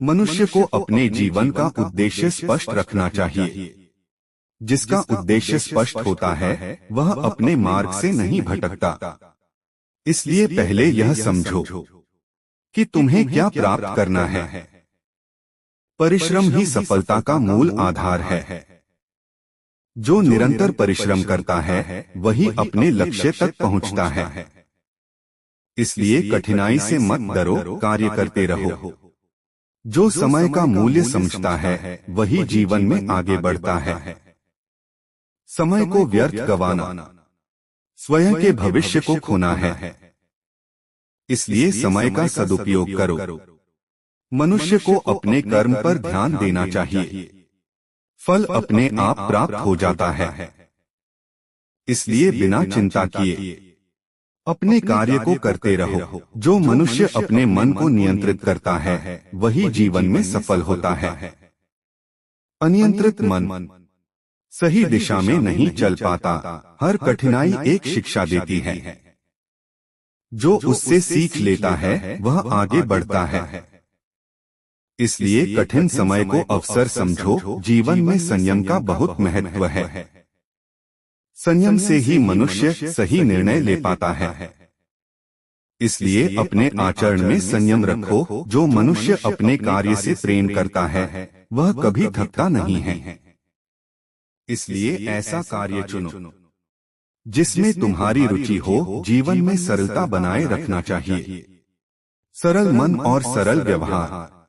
मनुष्य को अपने जीवन का उद्देश्य स्पष्ट रखना चाहिए। जिसका उद्देश्य स्पष्ट होता है वह अपने मार्ग से नहीं भटकता। इसलिए पहले यह समझो कि तुम्हें क्या प्राप्त करना है। परिश्रम ही सफलता का मूल आधार है। जो निरंतर परिश्रम करता है वही अपने लक्ष्य तक पहुंचता है। इसलिए कठिनाई से मत डरो, कार्य करते रहो। जो समय का मूल्य समझता है वही जीवन में आगे बढ़ता है। समय को व्यर्थ गंवाना स्वयं के भविष्य को खोना है। इसलिए समय का सदुपयोग करो। मनुष्य को अपने कर्म पर ध्यान देना चाहिए। फल अपने आप प्राप्त हो जाता है। इसलिए बिना चिंता किए अपने कार्य को करते रहो। जो मनुष्य अपने मन को नियंत्रित करता है वही जीवन में सफल होता है। अनियंत्रित मन सही दिशा में नहीं चल पाता। हर कठिनाई एक शिक्षा देती है। जो उससे सीख लेता है वह आगे बढ़ता है। इसलिए कठिन समय को अवसर समझो। जीवन में संयम का बहुत महत्व है। संयम से ही मनुष्य सही निर्णय ले पाता है। इसलिए अपने आचरण में संयम रखो। जो मनुष्य अपने कार्य से प्रेम करता है वह कभी थकता नहीं है। इसलिए ऐसा कार्य चुनो जिसमें तुम्हारी रुचि हो। जीवन में सरलता बनाए रखना चाहिए। सरल मन और सरल व्यवहार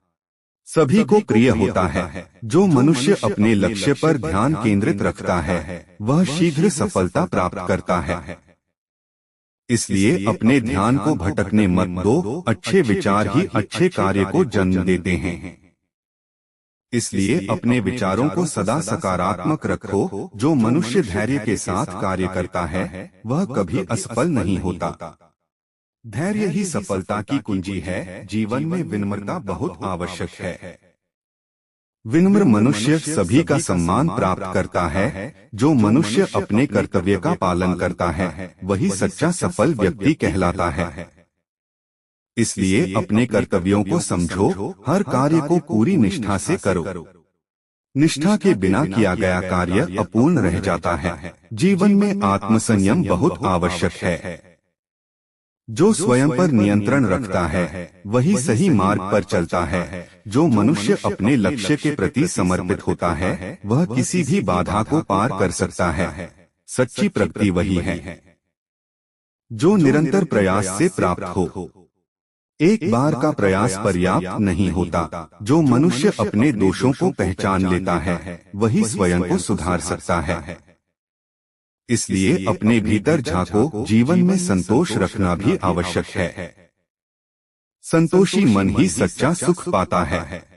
सभी को प्रिय होता है। जो मनुष्य अपने लक्ष्य पर ध्यान केंद्रित रखता है वह शीघ्र सफलता प्राप्त करता है। इसलिए अपने ध्यान को भटकने मत दो। अच्छे विचार ही अच्छे कार्य को जन्म देते हैं। इसलिए अपने विचारों को सदा सकारात्मक रखो। जो मनुष्य धैर्य के साथ कार्य करता है वह कभी असफल नहीं होता। धैर्य ही सफलता की कुंजी है। जीवन में विनम्रता बहुत आवश्यक है। विनम्र मनुष्य सभी का सम्मान प्राप्त करता है। जो मनुष्य अपने कर्तव्य का पालन करता है वही सच्चा सफल व्यक्ति कहलाता है। इसलिए अपने कर्तव्यों को समझो। हर कार्य को पूरी निष्ठा से करो। निष्ठा के बिना किया गया कार्य अपूर्ण रह जाता है। जीवन में आत्मसंयम बहुत आवश्यक है। जो स्वयं पर नियंत्रण रखता है वही सही मार्ग पर चलता है। जो मनुष्य अपने लक्ष्य के प्रति समर्पित होता है वह किसी भी बाधा को पार कर सकता है। सच्ची प्रगति वही है जो निरंतर प्रयास से प्राप्त हो। एक बार का प्रयास पर्याप्त नहीं होता। जो मनुष्य अपने दोषों को पहचान लेता है वही स्वयं को सुधार सकता है। इसलिए अपने भीतर झांको। जीवन में संतोष रखना भी आवश्यक है। संतोषी मन ही सच्चा सुख पाता है।